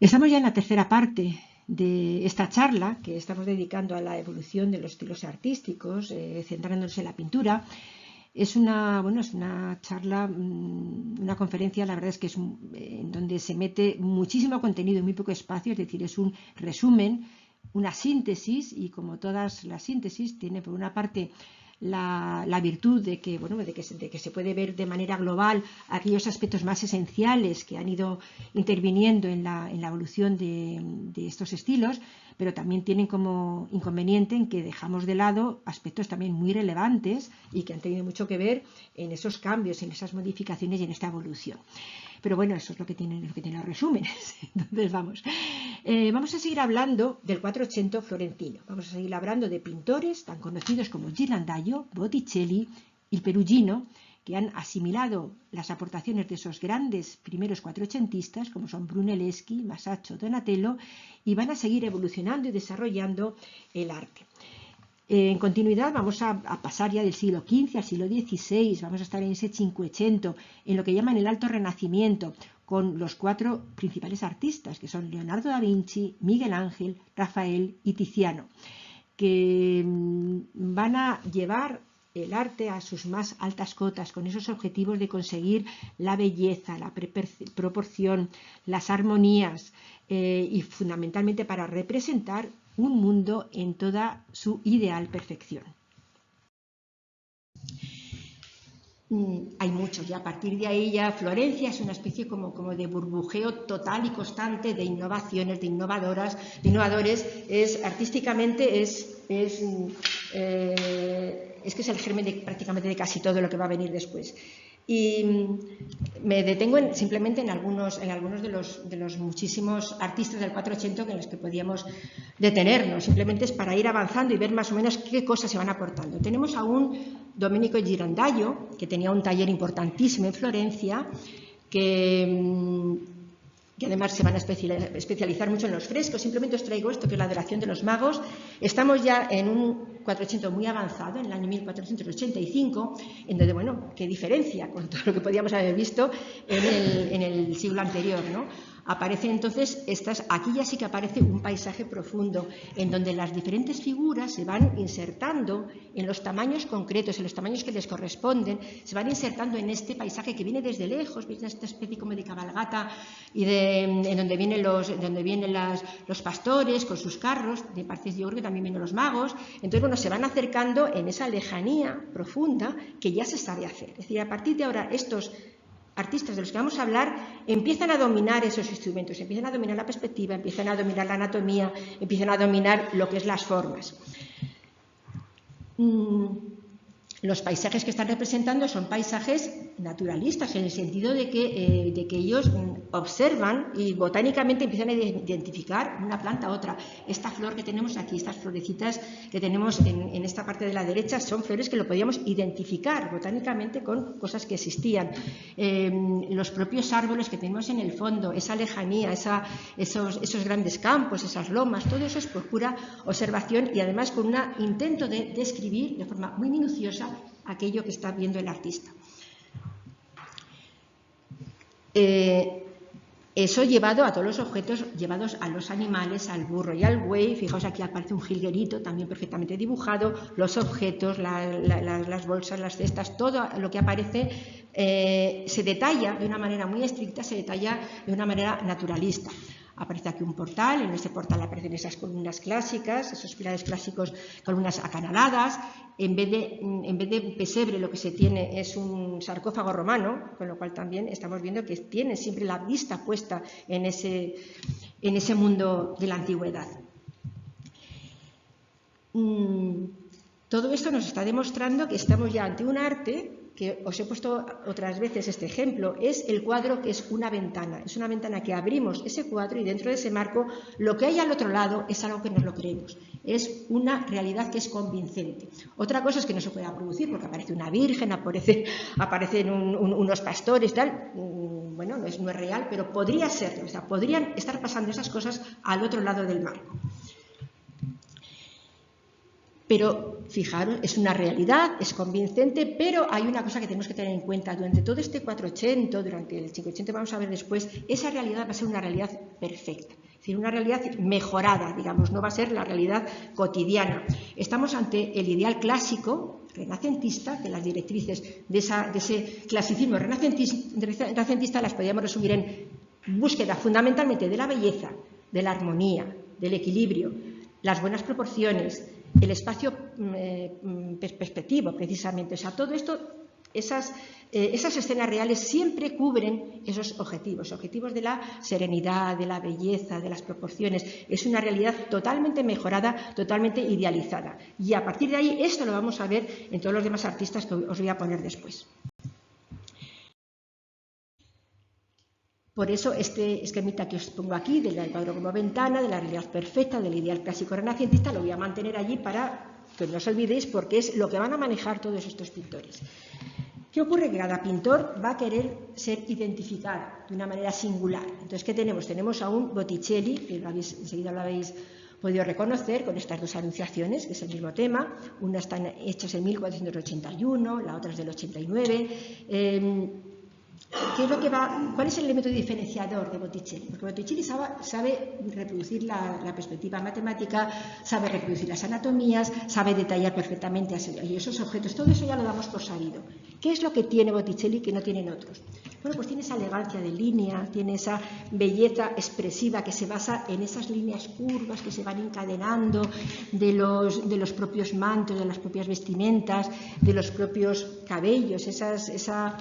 Estamos ya en la tercera parte de esta charla que estamos dedicando a la evolución de los estilos artísticos, centrándonos en la pintura. Es una charla, una conferencia, la verdad es que es en donde se mete muchísimo contenido en muy poco espacio, es decir, es un resumen, una síntesis, y como todas las síntesis, tiene por una parte la virtud de que, de que se puede ver de manera global aquellos aspectos más esenciales que han ido interviniendo en la evolución de estos estilos, pero también tienen como inconveniente en que dejamos de lado aspectos también muy relevantes y que han tenido mucho que ver en esos cambios, en esas modificaciones y en esta evolución. Pero bueno, eso es lo que tienen los resúmenes. Entonces vamos a seguir hablando del Quattrocento florentino. Vamos a seguir hablando de pintores tan conocidos como Ghirlandaio, Botticelli y Perugino, que han asimilado las aportaciones de esos grandes primeros quattrocentistas, como son Brunelleschi, Masaccio, Donatello, y van a seguir evolucionando y desarrollando el arte. En continuidad vamos a pasar ya del siglo XV al siglo XVI, vamos a estar en ese Cinquecento, en lo que llaman el Alto Renacimiento, con los cuatro principales artistas, que son Leonardo da Vinci, Miguel Ángel, Rafael y Tiziano, que van a llevar el arte a sus más altas cotas, con esos objetivos de conseguir la belleza, la proporción, las armonías, y fundamentalmente para representar un mundo en toda su ideal perfección. Hay muchos, y a partir de ahí ya Florencia es una especie como de burbujeo total y constante de innovaciones, de innovadores. Artísticamente es que es el germen prácticamente de casi todo lo que va a venir después. Y me detengo simplemente en algunos de los muchísimos artistas del Quattrocento en los que podíamos detenernos. Simplemente es para ir avanzando y ver más o menos qué cosas se van aportando. Tenemos a un Domenico Ghirlandaio, que tenía un taller importantísimo en Florencia, que además se van a especializar mucho en los frescos. Simplemente os traigo esto, que es la adoración de los magos. Estamos ya en un Quattrocento muy avanzado, en el año 1485, en donde, bueno, qué diferencia con todo lo que podíamos haber visto en el siglo anterior, ¿no? Aparece entonces, aquí ya sí que aparece un paisaje profundo, en donde las diferentes figuras se van insertando en los tamaños concretos, en los tamaños que les corresponden, se van insertando en este paisaje que viene desde lejos, viene esta especie como de cabalgata, y en donde vienen los pastores con sus carros, de partes yo creo que también vienen los magos. Entonces, bueno, se van acercando en esa lejanía profunda que ya se sabe hacer. Es decir, a partir de ahora estos artistas de los que vamos a hablar empiezan a dominar esos instrumentos, empiezan a dominar la perspectiva, empiezan a dominar la anatomía, empiezan a dominar lo que es las formas. Los paisajes que están representando son paisajes naturalistas, en el sentido de que ellos observan y botánicamente empiezan a identificar una planta a otra. Esta flor que tenemos aquí, estas florecitas que tenemos en esta parte de la derecha, son flores que lo podíamos identificar botánicamente con cosas que existían. Los propios árboles que tenemos en el fondo, esa lejanía, esos grandes campos, esas lomas, todo eso es por pura observación y además con un intento de describir de forma muy minuciosa aquello que está viendo el artista. Eso llevado a todos los objetos, llevados a los animales, al burro y al buey. Fijaos, aquí aparece un jilguerito también perfectamente dibujado, los objetos, las bolsas, las cestas, todo lo que aparece se detalla de una manera muy estricta, se detalla de una manera naturalista. Aparece aquí un portal, en este portal aparecen esas columnas clásicas, esos pilares clásicos, columnas acanaladas. En vez de un pesebre, lo que se tiene es un sarcófago romano, con lo cual también estamos viendo que tiene siempre la vista puesta en ese mundo de la antigüedad. Todo esto nos está demostrando que estamos ya ante un arte que os he puesto otras veces este ejemplo, es el cuadro que es una ventana que abrimos ese cuadro y dentro de ese marco lo que hay al otro lado es algo que nos lo creemos, es una realidad que es convincente. Otra cosa es que no se pueda producir porque aparece una virgen, aparecen unos pastores, tal, bueno, no es real, pero podría serlo, o sea, podrían estar pasando esas cosas al otro lado del marco. Pero fijaros, es una realidad, es convincente, pero hay una cosa que tenemos que tener en cuenta. Durante todo este 480, durante el 580 vamos a ver después, esa realidad va a ser una realidad perfecta. Es decir, una realidad mejorada, digamos, no va a ser la realidad cotidiana. Estamos ante el ideal clásico, renacentista, que las directrices de ese clasicismo renacentista las podríamos resumir en búsqueda fundamentalmente de la belleza, de la armonía, del equilibrio, las buenas proporciones, el espacio perspectivo, precisamente. O sea, todo esto, esas escenas reales siempre cubren esos objetivos de la serenidad, de la belleza, de las proporciones. Es una realidad totalmente mejorada, totalmente idealizada. Y a partir de ahí, esto lo vamos a ver en todos los demás artistas que os voy a poner después. Por eso este esquemita que os pongo aquí, del cuadro como ventana, de la realidad perfecta, del ideal clásico renacentista, lo voy a mantener allí para que no os olvidéis, porque es lo que van a manejar todos estos pintores. ¿Qué ocurre? Que cada pintor va a querer ser identificado de una manera singular. Entonces, ¿qué tenemos? Tenemos a un Botticelli, que enseguida lo habéis podido reconocer con estas dos anunciaciones, que es el mismo tema. Una están hechas en 1481, la otra es del 89. ¿Cuál es el elemento diferenciador de Botticelli? Porque Botticelli sabe reproducir la perspectiva matemática, sabe reproducir las anatomías, sabe detallar perfectamente esos objetos. Todo eso ya lo damos por sabido. ¿Qué es lo que tiene Botticelli que no tienen otros? Bueno, pues tiene esa elegancia de línea, tiene esa belleza expresiva que se basa en esas líneas curvas que se van encadenando de los propios mantos, de las propias vestimentas, de los propios cabellos, esa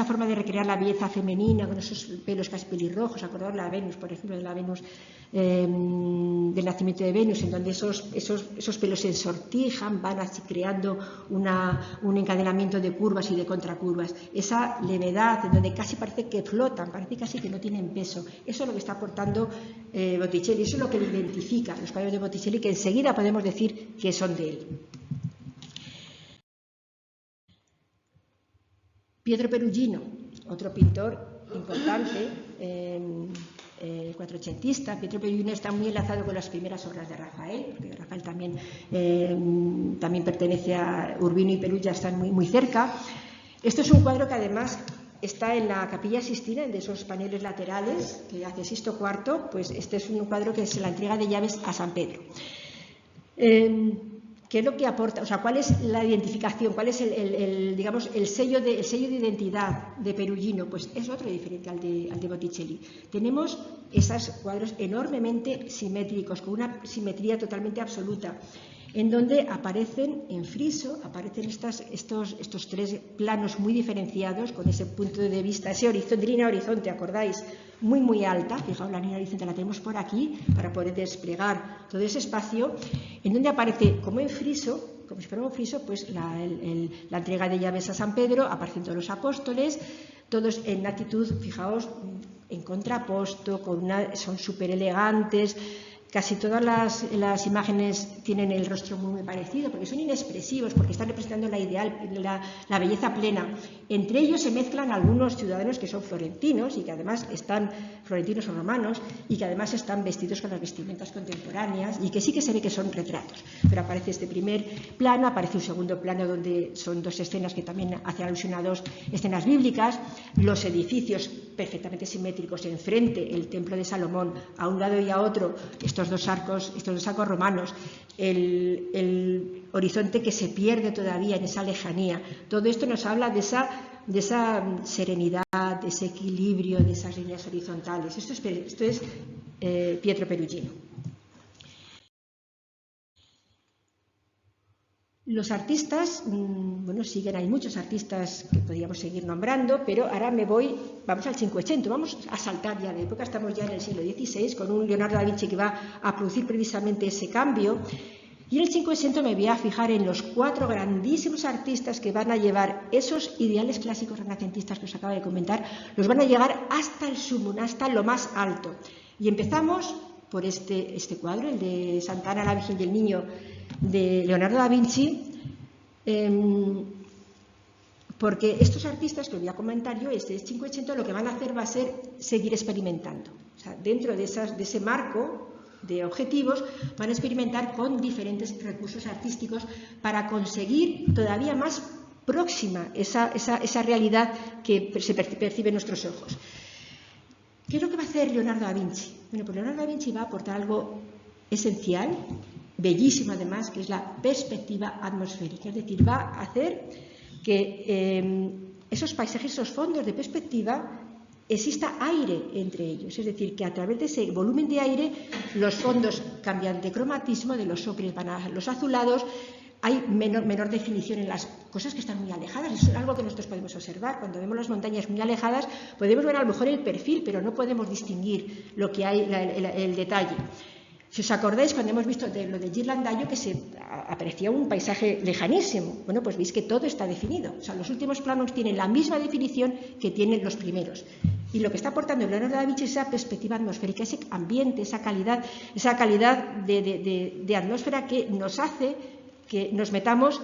forma de recrear la belleza femenina con esos pelos casi pelirrojos. Acordaos la Venus, por ejemplo, de la Venus del nacimiento de Venus, en donde esos pelos se ensortijan, van así creando un encadenamiento de curvas y de contracurvas. Esa levedad, en donde casi parece que flotan, parece casi que no tienen peso. Eso es lo que está aportando Botticelli, eso es lo que identifica los cuadros de Botticelli, que enseguida podemos decir que son de él. Pietro Perugino, otro pintor importante, cuatrocentista. Pietro Perugino está muy enlazado con las primeras obras de Rafael, porque Rafael también pertenece a Urbino y Perugia, están muy cerca. Esto es un cuadro que además está en la Capilla Sixtina, de esos paneles laterales que hace Sixto IV. Pues este es un cuadro que es la entrega de llaves a San Pedro. ¿Qué es lo que aporta? O sea, ¿cuál es la identificación? ¿Cuál es el sello de identidad de Perugino? Pues es otro diferente al de Botticelli. Tenemos esos cuadros enormemente simétricos, con una simetría totalmente absoluta, en donde aparecen en friso, aparecen estos tres planos muy diferenciados, con ese punto de vista, esa línea horizonte, ¿acordáis? Muy alta. Fijaos, la línea horizonte la tenemos por aquí para poder desplegar todo ese espacio, en donde aparece como en friso, como si fuera un friso, pues la entrega de llaves a San Pedro, aparecen todos los apóstoles, todos en actitud, fijaos, en contraposto, son súper elegantes. Casi todas las imágenes tienen el rostro muy parecido, porque son inexpresivos, porque están representando la belleza plena. Entre ellos se mezclan algunos ciudadanos que son florentinos y que además están florentinos o romanos, y que además están vestidos con las vestimentas contemporáneas, y que sí que se ve que son retratos. Pero aparece este primer plano, aparece un segundo plano donde son dos escenas que también hacen alusión a dos escenas bíblicas, los edificios perfectamente simétricos enfrente, el templo de Salomón a un lado y a otro, estos dos arcos romanos, el horizonte que se pierde todavía en esa lejanía. Todo esto nos habla de esa serenidad, de ese equilibrio, de esas líneas horizontales. Esto es Pietro Perugino. Los artistas, siguen, hay muchos artistas que podríamos seguir nombrando, pero ahora vamos al Cinquecento, vamos a saltar ya de época, estamos ya en el siglo XVI, con un Leonardo da Vinci que va a producir precisamente ese cambio. Y en el Cinquecento me voy a fijar en los 4 grandísimos artistas que van a llevar esos ideales clásicos renacentistas que os acabo de comentar, los van a llevar hasta el sumum, hasta lo más alto. Y empezamos por este cuadro, el de Santa Ana, la Virgen y el Niño, de Leonardo da Vinci, porque estos artistas que os voy a comentar yo, este Cinquecento, lo que van a hacer va a ser seguir experimentando. O sea, dentro de ese marco, de objetivos, van a experimentar con diferentes recursos artísticos para conseguir todavía más próxima esa realidad que se percibe en nuestros ojos. ¿Qué es lo que va a hacer Leonardo da Vinci? Bueno, pues Leonardo da Vinci va a aportar algo esencial, bellísimo además, que es la perspectiva atmosférica. Es decir, va a hacer que esos paisajes, esos fondos de perspectiva, exista aire entre ellos. Es decir, que a través de ese volumen de aire los fondos cambian de cromatismo, de los ocres van a los azulados, hay menor definición en las cosas que están muy alejadas. Eso es algo que nosotros podemos observar. Cuando vemos las montañas muy alejadas, podemos ver a lo mejor el perfil, pero no podemos distinguir lo que hay, el detalle. Si os acordáis, cuando hemos visto lo de Ghirlandaio, que se aparecía un paisaje lejanísimo, bueno, pues veis que todo está definido. O sea, los últimos planos tienen la misma definición que tienen los primeros. Y lo que está aportando Leonardo da Vinci es esa perspectiva atmosférica, ese ambiente, esa calidad de atmósfera que nos hace que nos metamos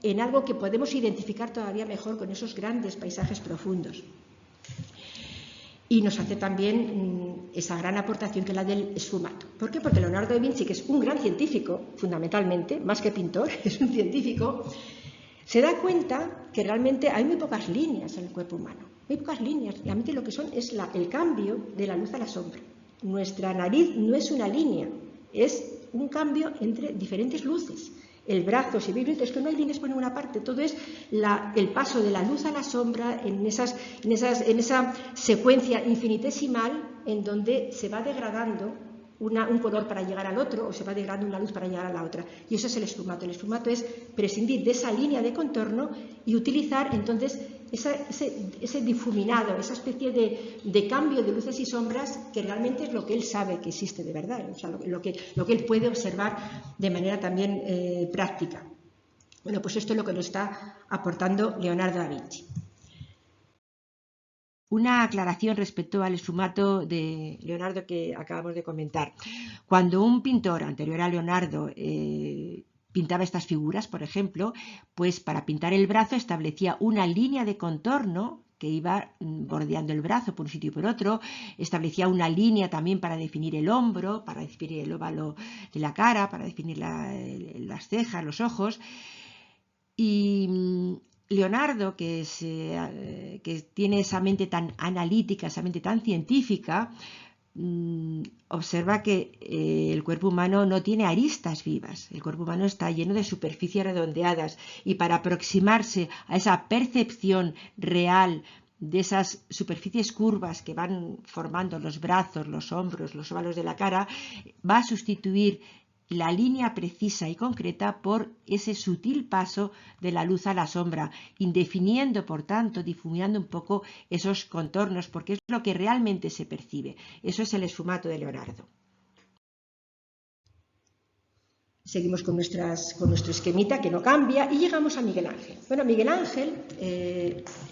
en algo que podemos identificar todavía mejor con esos grandes paisajes profundos. Y nos hace también esa gran aportación que es la del sfumato. ¿Por qué? Porque Leonardo da Vinci, que es un gran científico, fundamentalmente, más que pintor, es un científico, se da cuenta que realmente hay muy pocas líneas en el cuerpo humano. Muy pocas líneas. Realmente lo que son es el cambio de la luz a la sombra. Nuestra nariz no es una línea, es un cambio entre diferentes luces. El brazo, si veis, es que no hay líneas por ninguna parte, todo es el paso de la luz a la sombra en esa secuencia infinitesimal en donde se va degradando un color para llegar al otro o se va degradando una luz para llegar a la otra. Y eso es el esfumato. El esfumato es prescindir de esa línea de contorno y utilizar entonces ese difuminado, esa especie de cambio de luces y sombras que realmente es lo que él sabe que existe de verdad, o sea, lo que él puede observar de manera también práctica. Bueno, pues esto es lo que nos está aportando Leonardo da Vinci. Una aclaración respecto al esfumato de Leonardo que acabamos de comentar. Cuando un pintor anterior a Leonardo pintaba estas figuras, por ejemplo, pues para pintar el brazo establecía una línea de contorno que iba bordeando el brazo por un sitio y por otro, establecía una línea también para definir el hombro, para definir el óvalo de la cara, para definir las cejas, los ojos. Y Leonardo, que tiene esa mente tan analítica, esa mente tan científica, observa que el cuerpo humano no tiene aristas vivas, el cuerpo humano está lleno de superficies redondeadas y para aproximarse a esa percepción real de esas superficies curvas que van formando los brazos, los hombros, los óvalos de la cara, va a sustituir la línea precisa y concreta por ese sutil paso de la luz a la sombra, indefiniendo, por tanto, difuminando un poco esos contornos, porque es lo que realmente se percibe. Eso es el esfumato de Leonardo. Seguimos con nuestro esquemita que no cambia y llegamos a Miguel Ángel. Bueno, Miguel Ángel,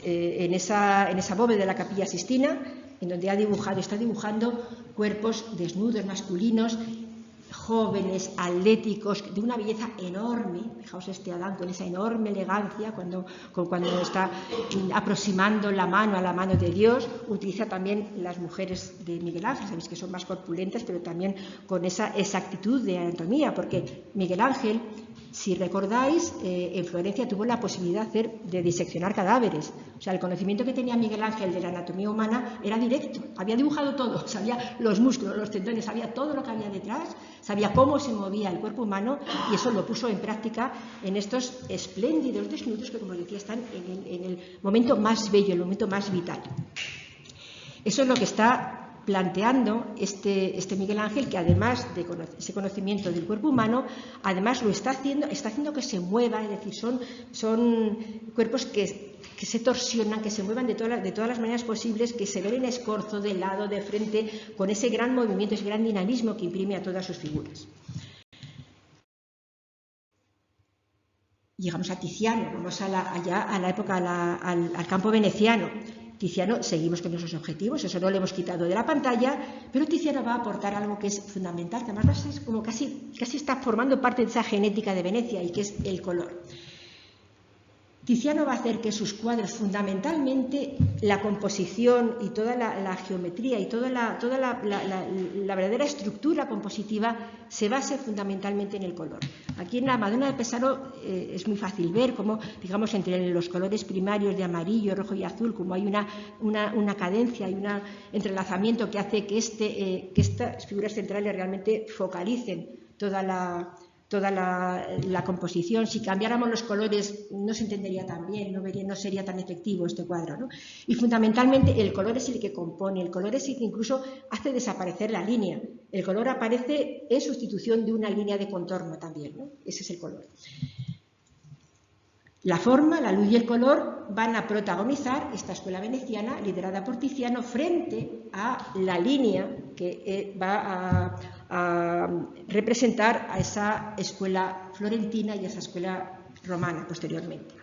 en esa bóveda de la Capilla Sixtina, en donde está dibujando cuerpos desnudos, masculinos, jóvenes, atléticos, de una belleza enorme. Fijaos este Adán con esa enorme elegancia cuando está aproximando la mano a la mano de Dios. Utiliza también las mujeres de Miguel Ángel, sabéis que son más corpulentas, pero también con esa exactitud de anatomía, porque Miguel Ángel, si recordáis, en Florencia tuvo la posibilidad de diseccionar cadáveres. O sea, el conocimiento que tenía Miguel Ángel de la anatomía humana era directo. Había dibujado todo, sabía los músculos, los tendones, sabía todo lo que había detrás, sabía cómo se movía el cuerpo humano y eso lo puso en práctica en estos espléndidos desnudos que, como decía, están en el momento más bello, el momento más vital. Eso es lo que está planteando este Miguel Ángel, que además de ese conocimiento del cuerpo humano, además lo está haciendo que se mueva, es decir, son cuerpos que se torsionan, que se muevan de todas las maneras posibles, que se ven en escorzo, de lado, de frente, con ese gran movimiento, ese gran dinamismo que imprime a todas sus figuras. Llegamos a Tiziano, vamos allá a la época, al campo veneciano. Tiziano, seguimos con nuestros objetivos, eso no lo hemos quitado de la pantalla, pero Tiziano va a aportar algo que es fundamental, que además es como casi está formando parte de esa genética de Venecia y que es el color. Tiziano va a hacer que sus cuadros, fundamentalmente, la composición y toda la geometría y toda la verdadera estructura compositiva se base fundamentalmente en el color. Aquí en la Madonna de Pesaro es muy fácil ver cómo, digamos, entre los colores primarios de amarillo, rojo y azul, como hay una cadencia y un entrelazamiento que hace que estas figuras centrales realmente focalicen toda la composición. Si cambiáramos los colores no se entendería tan bien, no sería tan efectivo este cuadro, ¿no? Y fundamentalmente el color es el que compone, el color es el que incluso hace desaparecer la línea. El color aparece en sustitución de una línea de contorno también, ¿no? Ese es el color. La forma, la luz y el color van a protagonizar esta escuela veneciana liderada por Tiziano frente a la línea que va a representar a esa escuela florentina y a esa escuela romana posteriormente.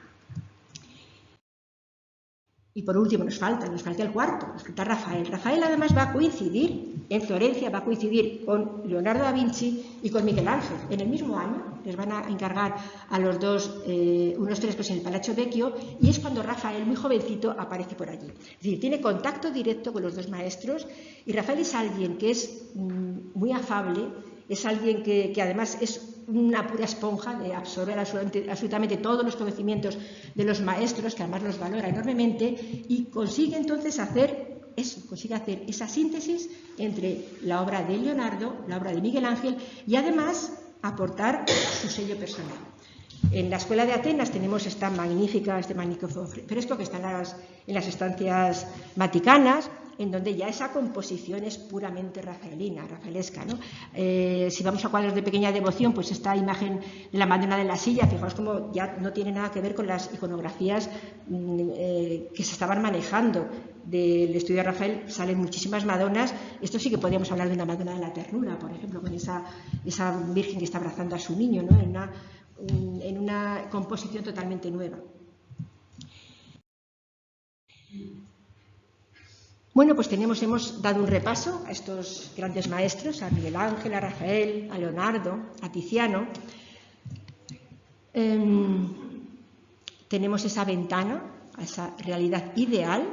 Y por último nos falta el cuarto, nos falta Rafael. Rafael además va a coincidir en Florencia, va a coincidir con Leonardo da Vinci y con Miguel Ángel en el mismo año. Les van a encargar a los dos unos frescos en el Palazzo Vecchio y es cuando Rafael, muy jovencito, aparece por allí. Es decir, tiene contacto directo con los dos maestros y Rafael es alguien que es muy afable, es alguien que además es una pura esponja de absorber absolutamente todos los conocimientos de los maestros, que además los valora enormemente, y consigue entonces hacer esa síntesis entre la obra de Leonardo, la obra de Miguel Ángel, y además aportar su sello personal. En la Escuela de Atenas tenemos este magnífico fresco que está en las estancias vaticanas, en donde ya esa composición es puramente rafaelesca, ¿no? Si vamos a cuadros de pequeña devoción, pues esta imagen de la Madonna de la Silla, fijaos como ya no tiene nada que ver con las iconografías que se estaban manejando. Del estudio de Rafael salen muchísimas Madonas. Esto sí que podríamos hablar de una Madonna de la Ternura, por ejemplo, con esa Virgen que está abrazando a su niño, ¿no? En una composición totalmente nueva. Bueno, pues hemos dado un repaso a estos grandes maestros, a Miguel Ángel, a Rafael, a Leonardo, a Tiziano. Tenemos esa ventana a esa realidad ideal,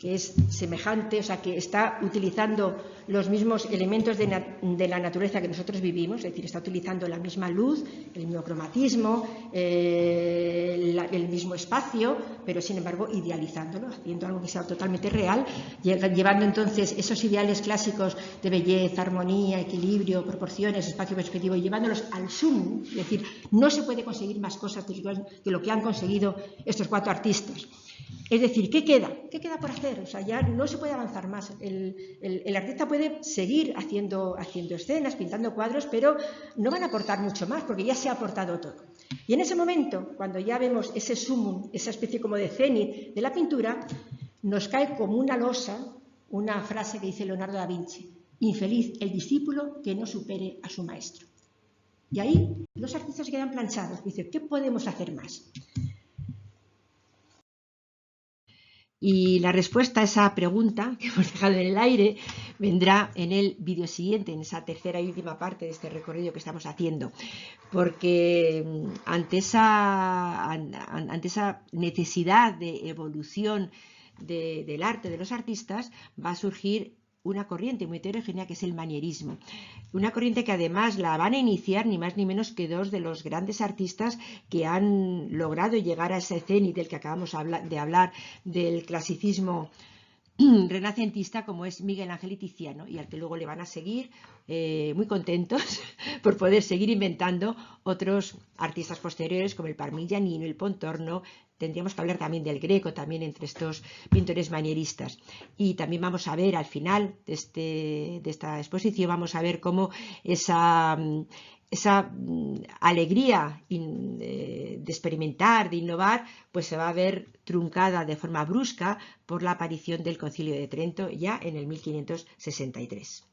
que es semejante, o sea, que está utilizando los mismos elementos de la naturaleza que nosotros vivimos, es decir, está utilizando la misma luz, el mismo cromatismo, el mismo espacio, pero sin embargo idealizándolo, haciendo algo que sea totalmente real, llevando entonces esos ideales clásicos de belleza, armonía, equilibrio, proporciones, espacio perspectivo, y llevándolos al sumum, es decir, no se puede conseguir más cosas de lo que han conseguido estos cuatro artistas. Es decir, ¿qué queda? ¿Qué queda por hacer? O sea, ya no se puede avanzar más. El artista puede seguir haciendo escenas, pintando cuadros, pero no van a aportar mucho más, porque ya se ha aportado todo. Y en ese momento, cuando ya vemos ese sumum, esa especie como de cenit de la pintura, nos cae como una losa una frase que dice Leonardo da Vinci: infeliz el discípulo que no supere a su maestro. Y ahí los artistas se quedan planchados. Dicen, ¿qué podemos hacer más? Y la respuesta a esa pregunta que hemos dejado en el aire vendrá en el vídeo siguiente, en esa tercera y última parte de este recorrido que estamos haciendo, porque ante esa necesidad de evolución del arte de los artistas va a surgir una corriente muy heterogénea que es el manierismo. Una corriente que además la van a iniciar ni más ni menos que dos de los grandes artistas que han logrado llegar a ese cenit del que acabamos de hablar, del clasicismo renacentista, como es Miguel Ángel y Tiziano, y al que luego le van a seguir muy contentos por poder seguir inventando otros artistas posteriores como el Parmigianino, el Pontormo. Tendríamos que hablar también del Greco, también entre estos pintores manieristas. Y también vamos a ver al final de esta exposición, vamos a ver cómo esa alegría de experimentar, de innovar, pues se va a ver truncada de forma brusca por la aparición del Concilio de Trento ya en el 1563.